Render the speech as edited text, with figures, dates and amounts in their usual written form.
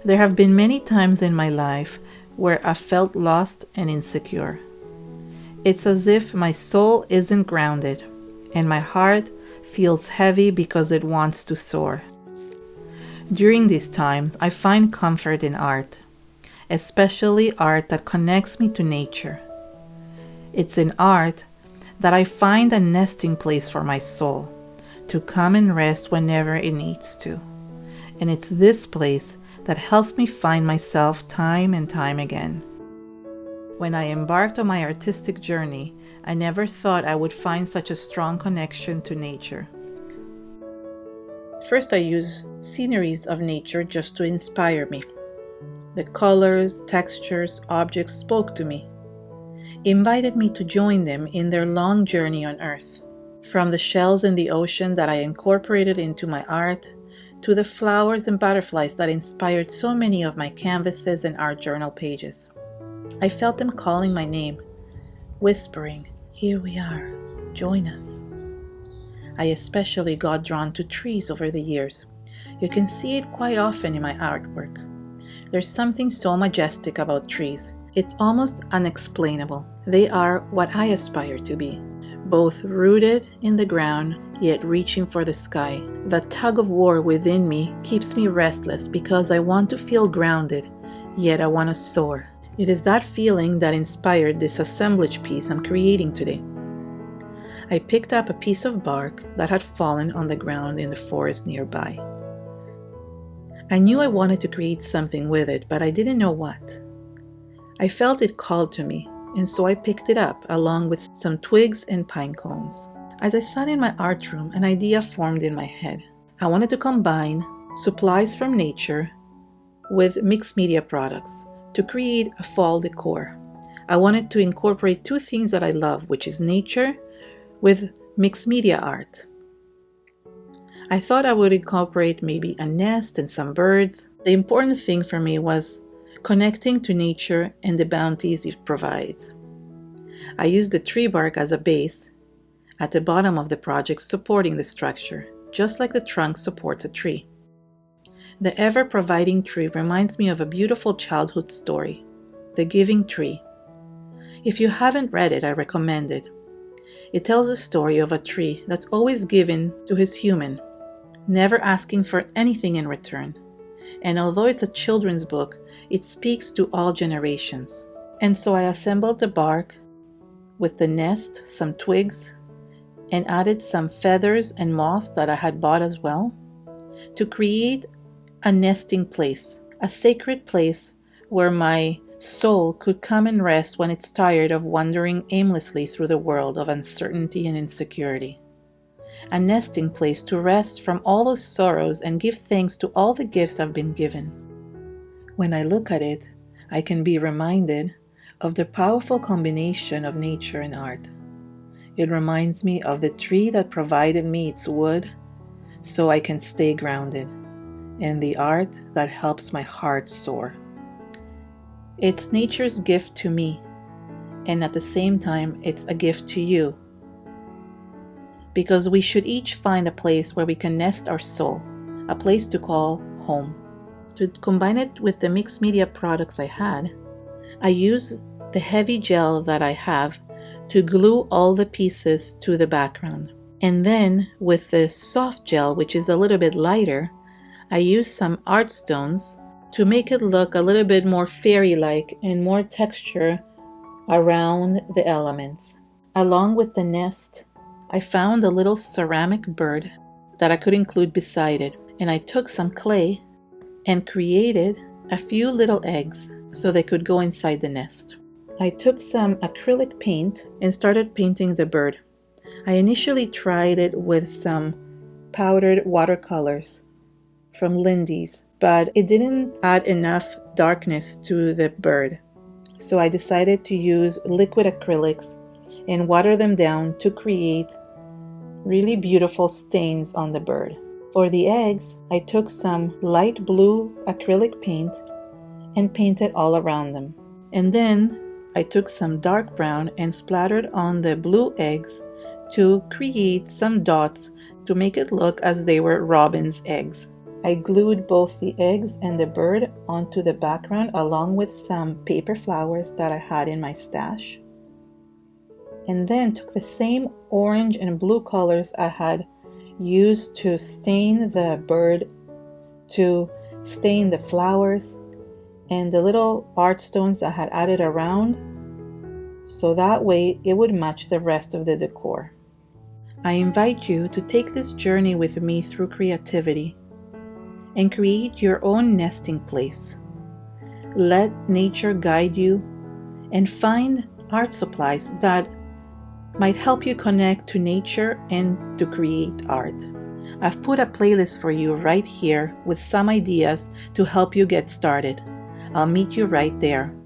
There have been many times in my life where I felt lost and insecure. It's as if my soul isn't grounded and my heart feels heavy because it wants to soar. During these times, I find comfort in art, especially art that connects me to nature. It's in art that I find a nesting place for my soul to come and rest whenever it needs to. And it's this place that helps me find myself time and time again. When I embarked on my artistic journey, I never thought I would find such a strong connection to nature. First, I used sceneries of nature just to inspire me. The colors, textures, objects spoke to me, invited me to join them in their long journey on Earth. From the shells in the ocean that I incorporated into my art, to the flowers and butterflies that inspired so many of my canvases and art journal pages. I felt them calling my name, whispering, "Here we are, join us." I especially got drawn to trees over the years. You can see it quite often in my artwork. There's something so majestic about trees. It's almost unexplainable. They are what I aspire to be, both rooted in the ground, yet reaching for the sky. The tug of war within me keeps me restless because I want to feel grounded, yet I want to soar. It is that feeling that inspired this assemblage piece I'm creating today. I picked up a piece of bark that had fallen on the ground in the forest nearby. I knew I wanted to create something with it, but I didn't know what. I felt it called to me, and so I picked it up along with some twigs and pine cones. As I sat in my art room, an idea formed in my head. I wanted to combine supplies from nature with mixed media products to create a fall decor. I wanted to incorporate two things that I love, which is nature with mixed media art. I thought I would incorporate maybe a nest and some birds. The important thing for me was connecting to nature and the bounties it provides. I used the tree bark as a base at the bottom of the project, supporting the structure, just like the trunk supports a tree. The ever-providing tree reminds me of a beautiful childhood story, The Giving Tree. If you haven't read it, I recommend it. It tells the story of a tree that's always given to his human, never asking for anything in return. And although it's a children's book, it speaks to all generations. And so I assembled the bark with the nest, some twigs, and added some feathers and moss that I had bought as well to create a nesting place, a sacred place where my soul could come and rest when it's tired of wandering aimlessly through the world of uncertainty and insecurity. A nesting place to rest from all those sorrows and give thanks to all the gifts I've been given. When I look at it, I can be reminded of the powerful combination of nature and art. It reminds me of the tree that provided me its wood so I can stay grounded, and the art that helps my heart soar. It's nature's gift to me, and at the same time, it's a gift to you. Because we should each find a place where we can nest our soul, a place to call home. To combine it with the mixed media products I had, I use the heavy gel that I have to glue all the pieces to the background. And then with the soft gel, which is a little bit lighter, I use some art stones to make it look a little bit more fairy-like and more texture around the elements. Along with the nest, I found a little ceramic bird that I could include beside it, and I took some clay and created a few little eggs so they could go inside the nest. I took some acrylic paint and started painting the bird. I initially tried it with some powdered watercolors from Lindy's, but it didn't add enough darkness to the bird. So I decided to use liquid acrylics and water them down to create really beautiful stains on the bird. For the eggs, I took some light blue acrylic paint and painted all around them. And then I took some dark brown and splattered on the blue eggs to create some dots to make it look as they were robin's eggs. I glued both the eggs and the bird onto the background along with some paper flowers that I had in my stash. And then took the same orange and blue colors I had used to stain the bird, to stain the flowers, and the little art stones I had added around, so that way it would match the rest of the decor. I invite you to take this journey with me through creativity and create your own nesting place. Let nature guide you and find art supplies that might help you connect to nature and to create art. I've put a playlist for you right here with some ideas to help you get started. I'll meet you right there.